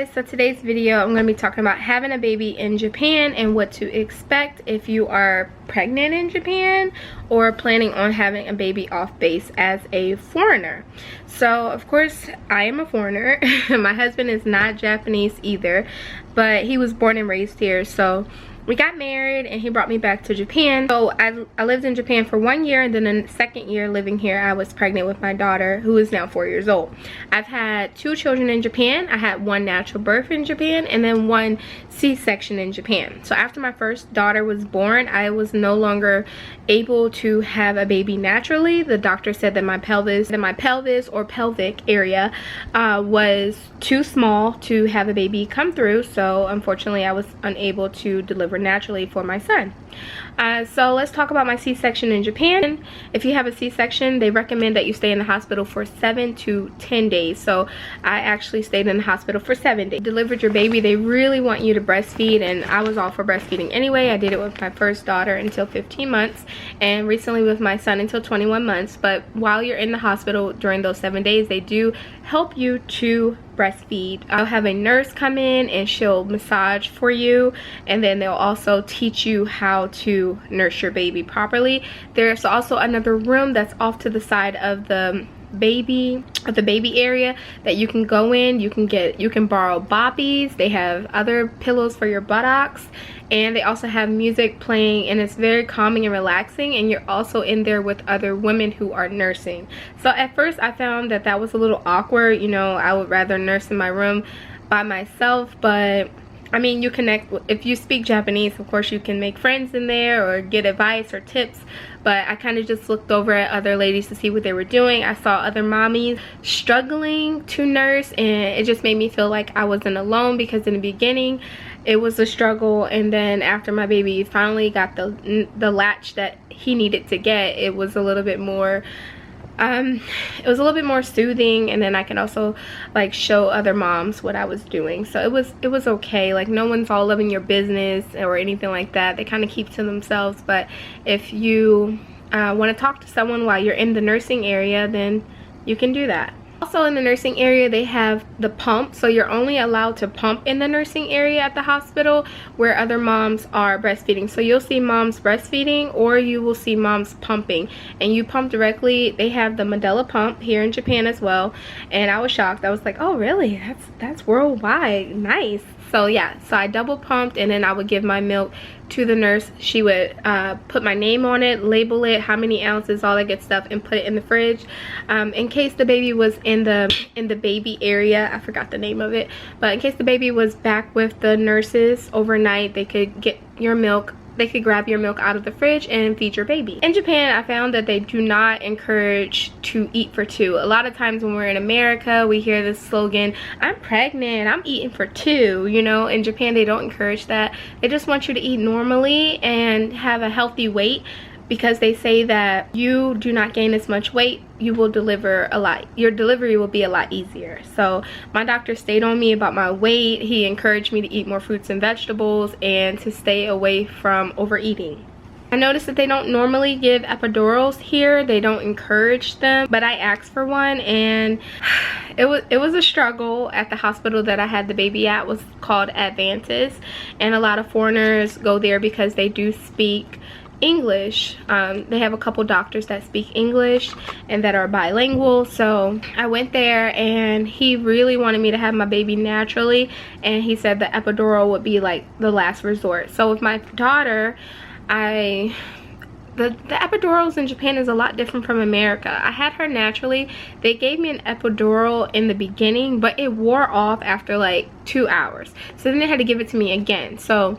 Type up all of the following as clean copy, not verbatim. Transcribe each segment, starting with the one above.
guys, so today's video I'm going to be talking about having a baby in Japan and what to expect if you are pregnant in Japan or planning on having a baby off base as a foreigner. So of course I am a foreigner. My husband is not Japanese either, but he was born and raised here, so we got married and he brought me back to Japan. So I lived in Japan for 1 year, and then in the second year living here I was pregnant with my daughter, who is now 4 years old. I've had 2 children in Japan. I had 1 natural birth in Japan and then 1 C-section in Japan. So after my first daughter was born, I was no longer able to have a baby naturally. The doctor said that my pelvis or pelvic area was too small to have a baby come through, so unfortunately I was unable to deliver naturally for my son. So let's talk about my C-section in Japan. If you have a C-section, they recommend that you stay in the hospital for 7 to 10 days. So I actually stayed in the hospital for 7 days. Delivered your baby, they really want you to breastfeed, and I was all for breastfeeding anyway. I did it with my first daughter until 15 months and recently with my son until 21 months. But while you're in the hospital during those 7 days, they do help you to breastfeed. I'll have a nurse come in and she'll massage for you, and then they'll also teach you how to nurse your baby properly. There's also another room that's off to the side of the baby area that you can go in. You can borrow boppies. They have other pillows for your buttocks, and they also have music playing, and it's very calming and relaxing, and you're also in there with other women who are nursing. So at first I found that that was a little awkward. You know, I would rather nurse in my room by myself, but I mean, you connect. If you speak Japanese, of course you can make friends in there or get advice or tips, but I kind of just looked over at other ladies to see what they were doing. I saw other mommies struggling to nurse, and it just made me feel like I wasn't alone, because in the beginning it was a struggle, and then after my baby finally got the latch that he needed to get, it was a little bit more soothing, and then I can also like show other moms what I was doing. So it was okay. Like, no one's all loving your business or anything like that. They kind of keep to themselves, but if you want to talk to someone while you're in the nursing area, then you can do that. Also in the nursing area, they have the pump, so you're only allowed to pump in the nursing area at the hospital where other moms are breastfeeding. So you'll see moms breastfeeding, or you will see moms pumping, and you pump directly. They have the Medela pump here in Japan as well, and I was shocked. I was like, oh really, that's worldwide, nice. So yeah, so I double pumped, and then I would give my milk to the nurse. She would put my name on it, label it, how many ounces, all that good stuff, and put it in the fridge in case the baby was in the baby area. I forgot the name of it, but in case the baby was back with the nurses overnight, they could get your milk. They could grab your milk out of the fridge and feed your baby. In Japan, I found that they do not encourage to eat for 2. A lot of times when we're in America, we hear this slogan, I'm pregnant, I'm eating for 2. You know, in Japan, they don't encourage that. They just want you to eat normally and have a healthy weight, because they say that you do not gain as much weight, you will deliver a lot. Your delivery will be a lot easier. So my doctor stayed on me about my weight. He encouraged me to eat more fruits and vegetables and to stay away from overeating. I noticed that they don't normally give epidurals here. They don't encourage them, but I asked for one, and it was a struggle. At the hospital that I had the baby at was called Advances, and a lot of foreigners go there because they do speak English. They have a couple doctors that speak English and that are bilingual. So I went there, and he really wanted me to have my baby naturally, and he said the epidural would be like the last resort. So with my daughter, the epidurals in Japan is a lot different from America. I had her naturally. They gave me an epidural in the beginning, but it wore off after like 2 hours. So then they had to give it to me again. So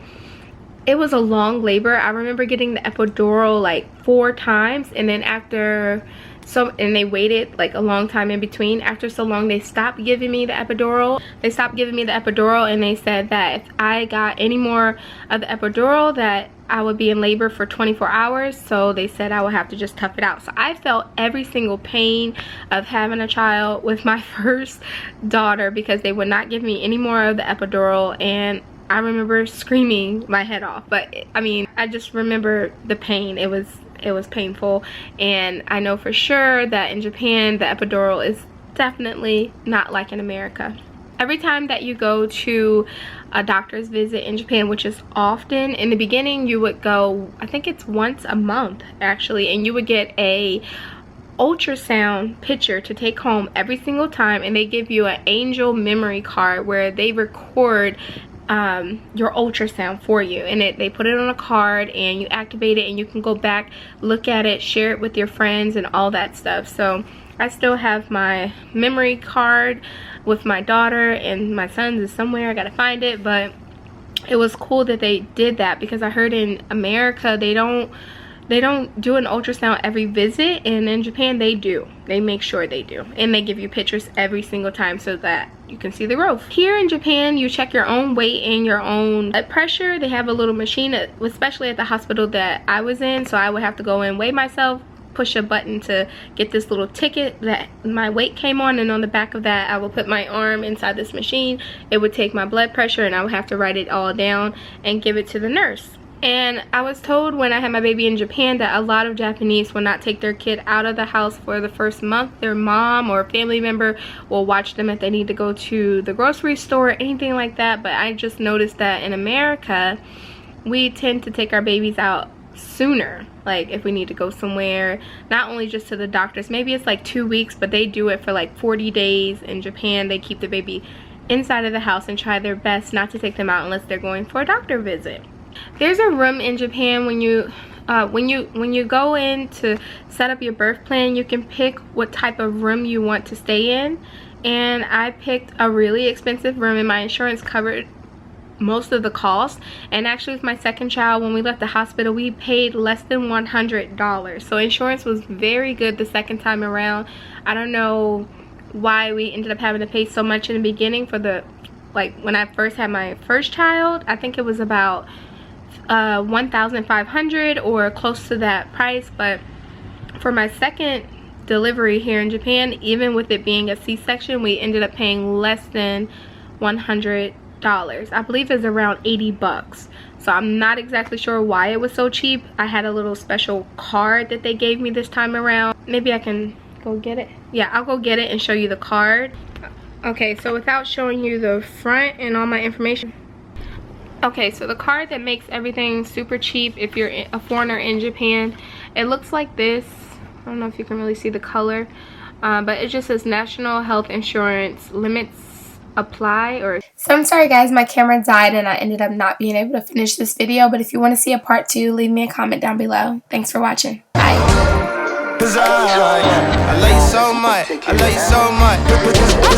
it was a long labor. I remember getting the epidural like 4 times, and then and they waited like a long time in between. After so long, they stopped giving me the epidural. And they said that if I got any more of the epidural, that I would be in labor for 24 hours. So they said I would have to just tough it out. So I felt every single pain of having a child with my first daughter, because they would not give me any more of the epidural, and I remember screaming my head off. But I mean, I just remember the pain. It was painful, and I know for sure that in Japan the epidural is definitely not like in America. every time that you go to a doctor's visit in Japan, which is often, in the beginning you would go, I think it's once a month actually, and you would get a ultrasound picture to take home every single time, and they give you an angel memory card where they record your ultrasound for you, and they put it on a card and you activate it and you can go back, look at it, share it with your friends and all that stuff. So I still have my memory card with my daughter, and my son's is somewhere, I gotta find it. But it was cool that they did that, because I heard in America they don't do an ultrasound every visit, and in Japan they do. They make sure they do, and they give you pictures every single time so that you can see the growth. Here in Japan, you check your own weight and your own blood pressure. They have a little machine, especially at the hospital that I was in, so I would have to go and weigh myself, push a button to get this little ticket that my weight came on, and on the back of that I will put my arm inside this machine. It would take my blood pressure, and I would have to write it all down and give it to the nurse. And I was told when I had my baby in Japan that a lot of Japanese will not take their kid out of the house for the first month. Their mom or family member will watch them if they need to go to the grocery store or anything like that. But I just noticed that in America, we tend to take our babies out sooner. Like if we need to go somewhere, not only just to the doctors, maybe it's like 2 weeks, but they do it for like 40 days. In Japan, they keep the baby inside of the house and try their best not to take them out unless they're going for a doctor visit. There's a room in Japan when you go in to set up your birth plan, you can pick what type of room you want to stay in, and I picked a really expensive room, and my insurance covered most of the cost. And actually with my second child, when we left the hospital, we paid less than $100, so insurance was very good the second time around. I don't know why we ended up having to pay so much in the beginning for the, like when I first had my first child, I think it was about $1,500 or close to that price. But for my second delivery here in Japan, even with it being a C-section, we ended up paying less than $100. I believe it's around 80 bucks. So I'm not exactly sure why it was so cheap. I had a little special card that they gave me this time around. Maybe I can go get it. Yeah, I'll go get it and show you the card. Okay, so without showing you the front and all my information. Okay, so the card that makes everything super cheap if you're a foreigner in Japan, it looks like this. I don't know if you can really see the color, but it just says National Health Insurance Limits Apply. Or so I'm sorry guys, my camera died and I ended up not being able to finish this video, but if you want to see a part 2, leave me a comment down below. Thanks for watching. Bye. I love you so much. I love you so much.